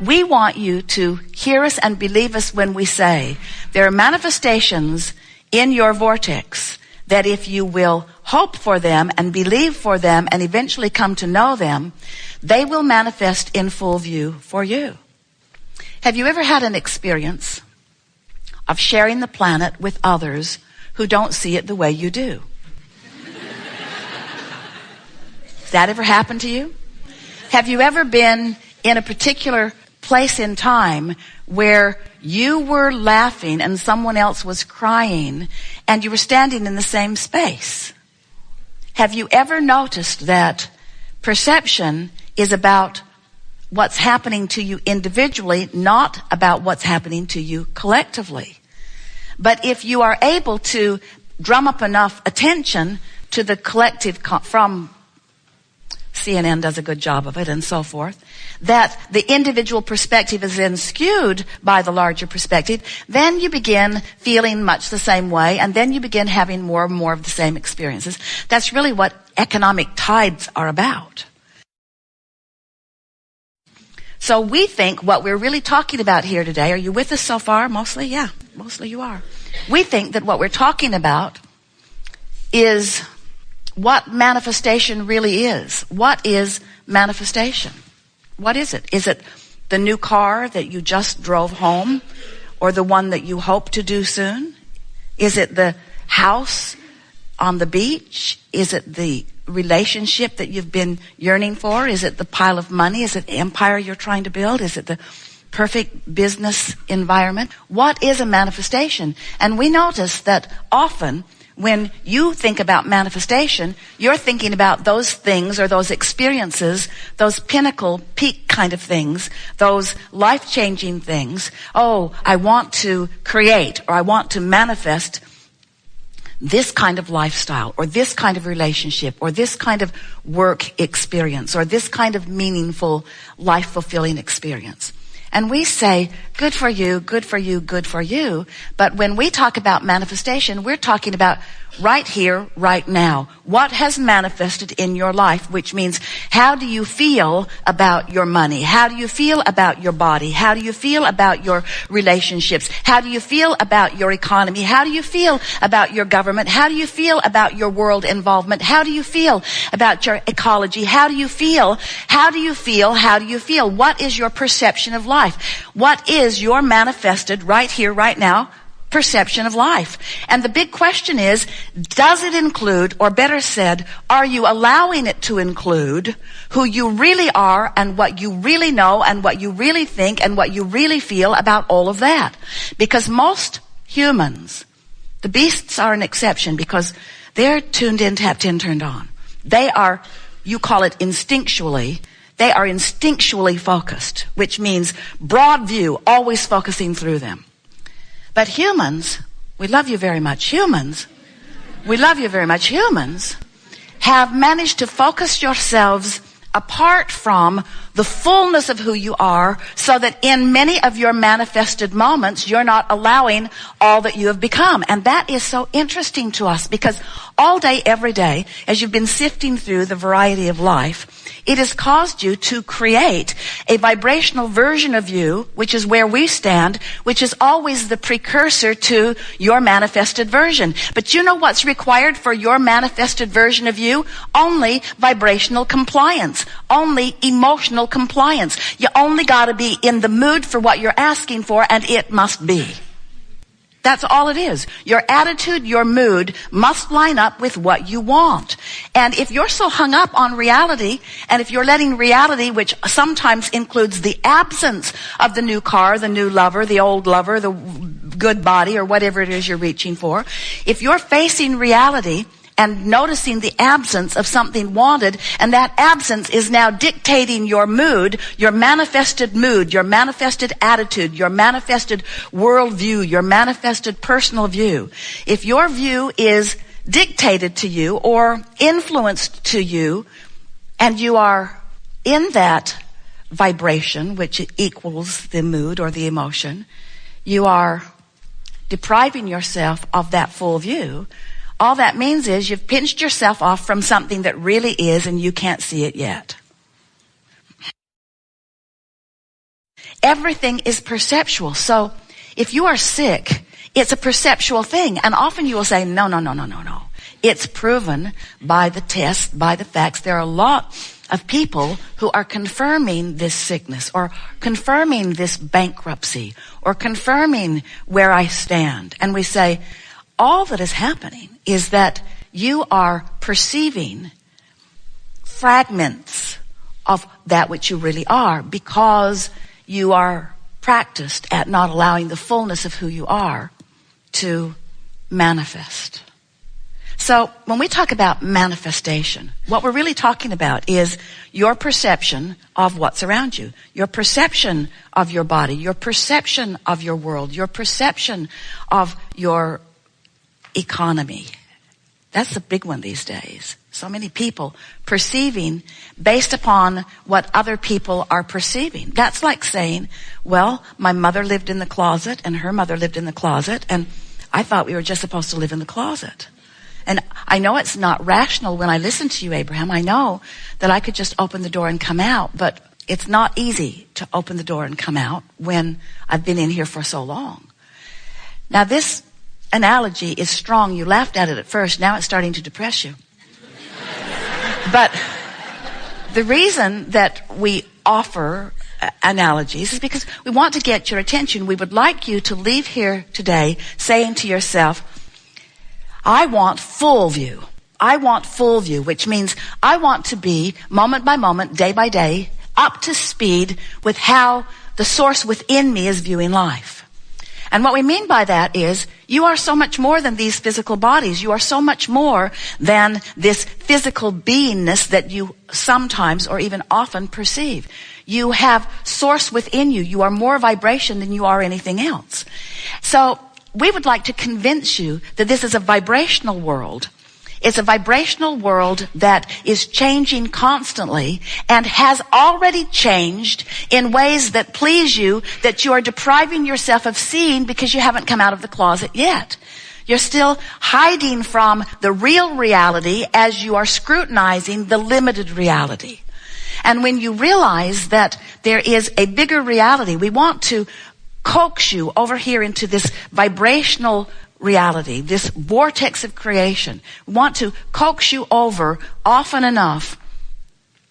we want you to hear us and believe us when we say there are manifestations in your vortex that if you will hope for them and believe for them and eventually come to know them, they will manifest in full view for you. Have you ever had an experience of sharing the planet with others who don't see it the way you do? Has that ever happened to you? Have you ever been in a particular place in time where you were laughing and someone else was crying and you were standing in the same space? Have you ever noticed that perception is about what's happening to you individually, not about what's happening to you collectively? But if you are able to drum up enough attention to the collective from CNN does a good job of it and so forth, that the individual perspective is then skewed by the larger perspective, then you begin feeling much the same way, and then you begin having more and more of the same experiences. That's really what economic tides are about. So we think what we're really talking about here today, are you with us so far? Mostly? Yeah, mostly you are. We think that what we're talking about is what manifestation really is. What is manifestation? What is it? Is it the new car that you just drove home, or the one that you hope to do soon? Is it the house on the beach? Is it the relationship that you've been yearning for? Is it the pile of money? Is it the empire you're trying to build? Is it the perfect business environment? What is a manifestation? And we notice that often when you think about manifestation, you're thinking about those things or those experiences, those pinnacle, peak kind of things, those life-changing things. Oh, I want to create, or I want to manifest this kind of lifestyle, or this kind of relationship, or this kind of work experience, or this kind of meaningful, life-fulfilling experience. And we say, good for you, good for you, good for you. But when we talk about manifestation, we're talking about right here, right now. What has manifested in your life, which means how do you feel about your money? How do you feel about your body? How do you feel about your relationships? How do you feel about your economy? How do you feel about your government? How do you feel about your world involvement? How do you feel about your ecology? How do you feel? How do you feel? How do you feel? What is your perception of life? What is your manifested right here, right now perception of life? And the big question is, does it include, or better said, are you allowing it to include who you really are and what you really know and what you really think and what you really feel about all of that? Because most humans, the beasts are an exception because they're tuned in, tapped in, turned on. They are, you call it instinctually, they are instinctually focused, which means broad view, always focusing through them. But humans, we love you very much. Humans, we love you very much. Humans have managed to focus yourselves apart from the fullness of who you are, so that in many of your manifested moments, you're not allowing all that you have become. And that is so interesting to us, because all day, every day, as you've been sifting through the variety of life, it has caused you to create a vibrational version of you, which is where we stand, which is always the precursor to your manifested version. But you know what's required for your manifested version of you? Only vibrational compliance, only emotional compliance. You only got to be in the mood for what you're asking for, and it must be. That's all it is. Your attitude, your mood must line up with what you want. And if you're so hung up on reality, and if you're letting reality, which sometimes includes the absence of the new car, the new lover, the old lover, the good body, or whatever it is you're reaching for, if you're facing reality and noticing the absence of something wanted, and that absence is now dictating your mood, your manifested attitude, your manifested worldview, your manifested personal view. If your view is dictated to you or influenced to you, and you are in that vibration, which equals the mood or the emotion, you are depriving yourself of that full view. All that means is you've pinched yourself off from something that really is, and you can't see it yet. Everything is perceptual. So if you are sick, it's a perceptual thing. And often you will say, no. It's proven by the tests, by the facts. There are a lot of people who are confirming this sickness or confirming this bankruptcy or confirming where I stand. And we say, all that is happening is that you are perceiving fragments of that which you really are because you are practiced at not allowing the fullness of who you are to manifest. So when we talk about manifestation, what we're really talking about is your perception of what's around you, your perception of your body, your perception of your world, your perception of your economy. That's the big one these days. So many people perceiving based upon what other people are perceiving. That's like saying, well, my mother lived in the closet and her mother lived in the closet, and I thought we were just supposed to live in the closet. And I know it's not rational when I listen to you, Abraham. I know that I could just open the door and come out, but it's not easy to open the door and come out when I've been in here for so long. Now, this analogy is strong. You laughed at it at first. Now it's starting to depress you. But the reason that we offer analogies is because we want to get your attention. We would like you to leave here today saying to yourself, I want full view. I want full view, which means I want to be moment by moment, day by day, up to speed with how the source within me is viewing life. And what we mean by that is you are so much more than these physical bodies. You are so much more than this physical beingness that you sometimes or even often perceive. You have source within you. You are more vibration than you are anything else. So we would like to convince you that this is a vibrational world. It's a vibrational world that is changing constantly and has already changed in ways that please you, that you are depriving yourself of seeing because you haven't come out of the closet yet. You're still hiding from the real reality as you are scrutinizing the limited reality. And when you realize that there is a bigger reality, we want to coax you over here into this vibrational reality, this vortex of creation. We want to coax you over often enough,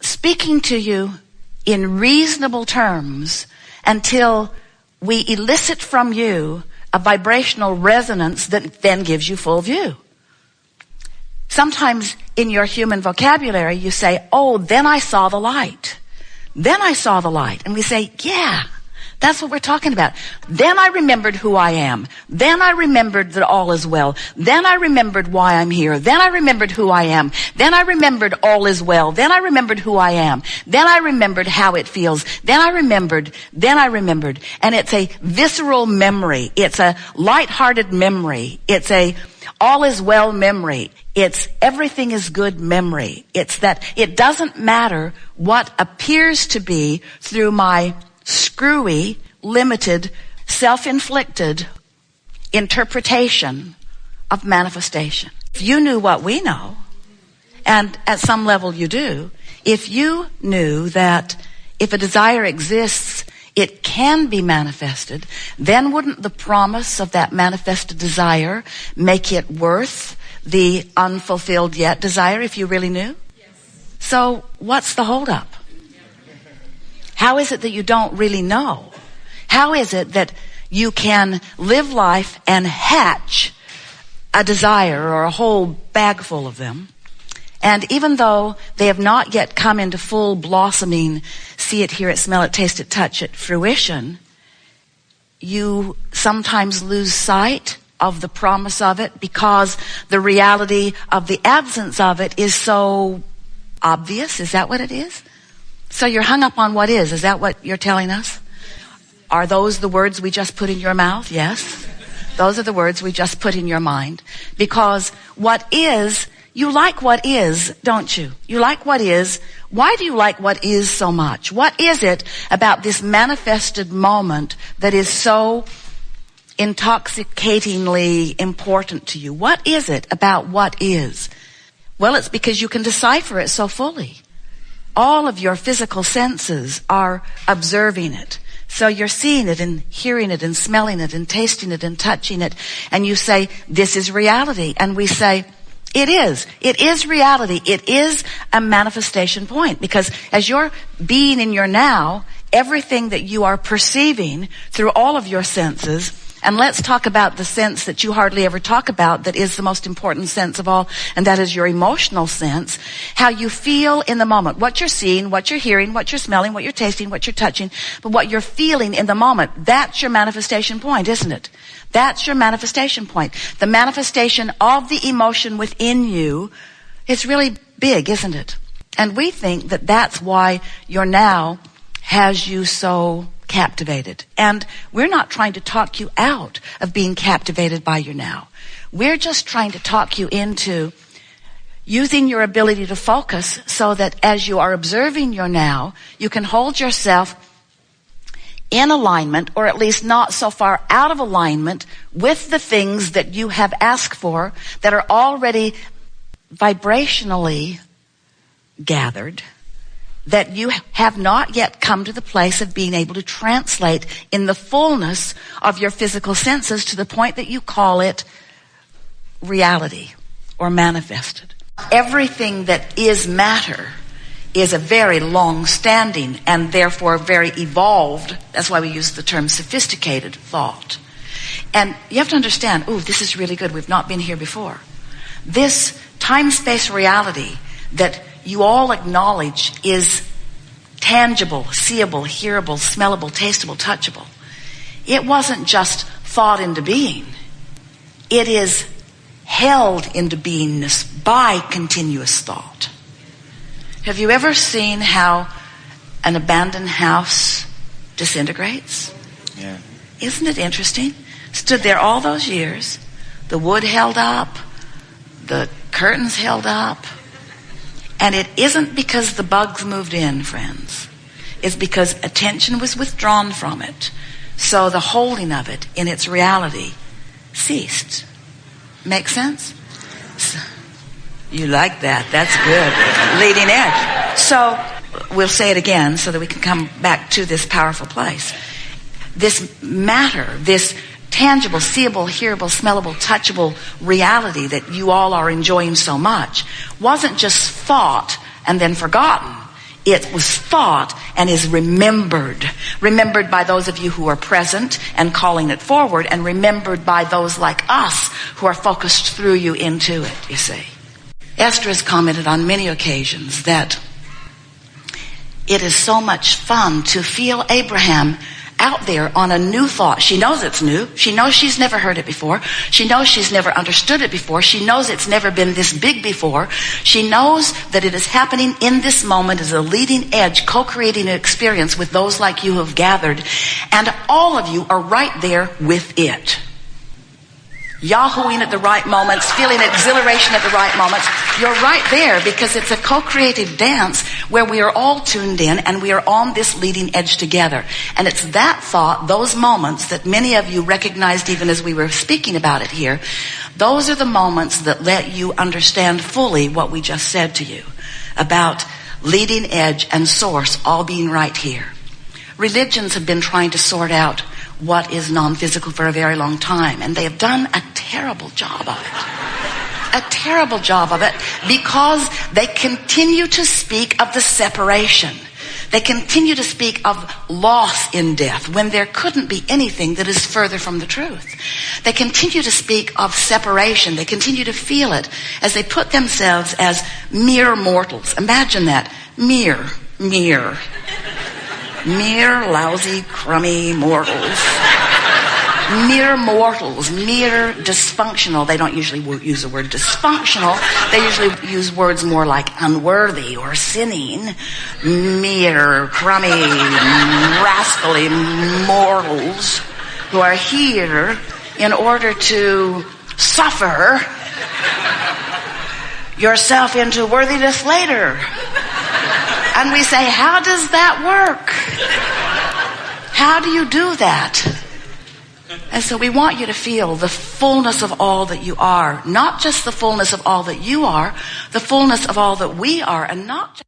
speaking to you in reasonable terms until we elicit from you a vibrational resonance that then gives you full view. Sometimes in your human vocabulary you say, oh, then I saw the light. Then I saw the light. And we say, yeah. That's what we're talking about. Then I remembered who I am. Then I remembered that all is well. Then I remembered why I'm here. Then I remembered who I am. Then I remembered all is well. Then I remembered who I am. Then I remembered how it feels. Then I remembered. And it's a visceral memory. It's a lighthearted memory. It's a all is well memory. It's everything is good memory. It's that it doesn't matter what appears to be through my screwy, limited, self-inflicted interpretation of manifestation. If you knew what we know, and at some level you do, if you knew that if a desire exists, it can be manifested, then wouldn't the promise of that manifested desire make it worth the unfulfilled yet desire if you really knew? Yes. So what's the holdup? How is it that you don't really know? How is it that you can live life and hatch a desire or a whole bag full of them, and even though they have not yet come into full blossoming, see it, hear it, smell it, taste it, touch it, fruition, you sometimes lose sight of the promise of it because the reality of the absence of it is so obvious? Is that what it is? So you're hung up on what is. Is that what you're telling us? Are those the words we just put in your mouth? Yes. Those are the words we just put in your mind. Because what is, you like what is, don't you? You like what is. Why do you like what is so much? What is it about this manifested moment that is so intoxicatingly important to you? What is it about what is? Well, it's because you can decipher it so fully. All of your physical senses are observing it. So you're seeing it and hearing it and smelling it and tasting it and touching it. And you say, this is reality. And we say, it is. It is reality. It is a manifestation point. Because as you're being in your now, everything that you are perceiving through all of your senses, and let's talk about the sense that you hardly ever talk about, that is the most important sense of all, and that is your emotional sense. How you feel in the moment. What you're seeing, what you're hearing, what you're smelling, what you're tasting, what you're touching, but what you're feeling in the moment. That's your manifestation point, isn't it? That's your manifestation point. The manifestation of the emotion within you is really big, isn't it? And we think that that's why your now has you so captivated. And we're not trying to talk you out of being captivated by your now. We're just trying to talk you into using your ability to focus so that as you are observing your now, you can hold yourself in alignment, or at least not so far out of alignment with the things that you have asked for that are already vibrationally gathered, that you have not yet come to the place of being able to translate in the fullness of your physical senses to the point that you call it reality or manifested. Everything that is matter is a very long-standing and therefore very evolved, that's why we use the term sophisticated thought. And you have to understand, this is really good, we've not been here before. This time-space reality that you all acknowledge is tangible, seeable, hearable, smellable, tasteable, touchable. It wasn't just thought into being. It is held into beingness by continuous thought. Have you ever seen how an abandoned house disintegrates? Yeah. Isn't it interesting? Stood there all those years, the wood held up, the curtains held up, and it isn't because the bugs moved in, friends. It's because attention was withdrawn from it. So the holding of it in its reality ceased. Make sense? You like that. That's good. Leading edge. So we'll say it again so that we can come back to this powerful place. This matter, this tangible, seeable, hearable, smellable, touchable reality that you all are enjoying so much wasn't just thought and then forgotten. It was thought and is remembered. Remembered by those of you who are present and calling it forward, and remembered by those like us who are focused through you into it, you see. Esther has commented on many occasions that it is so much fun to feel Abraham out there on a new thought. She knows it's new. She knows she's never heard it before. She knows she's never understood it before. She knows it's never been this big before. She knows that it is happening in this moment as a leading edge, co-creating an experience with those like you who have gathered. And all of you are right there with it. Yahooing at the right moments, feeling exhilaration at the right moments. You're right there because it's a co-creative dance where we are all tuned in and we are on this leading edge together. And it's that thought, those moments that many of you recognized even as we were speaking about it here. Those are the moments that let you understand fully what we just said to you about leading edge and source all being right here. Religions have been trying to sort out what is non-physical for a very long time, and they have done a terrible job of it. A terrible job of it because they continue to speak of the separation. They continue to speak of loss in death when there couldn't be anything that is further from the truth. They continue to speak of separation. They continue to feel it as they put themselves as mere mortals. Imagine that. Mere lousy, crummy mortals. Mere mortals, mere dysfunctional. They don't usually use the word dysfunctional. They usually use words more like unworthy or sinning. Mere, crummy, rascally mortals who are here in order to suffer yourself into worthiness later. And we say, how does that work? How do you do that? And so we want you to feel the fullness of all that you are. Not just the fullness of all that you are, the fullness of all that we are, and not just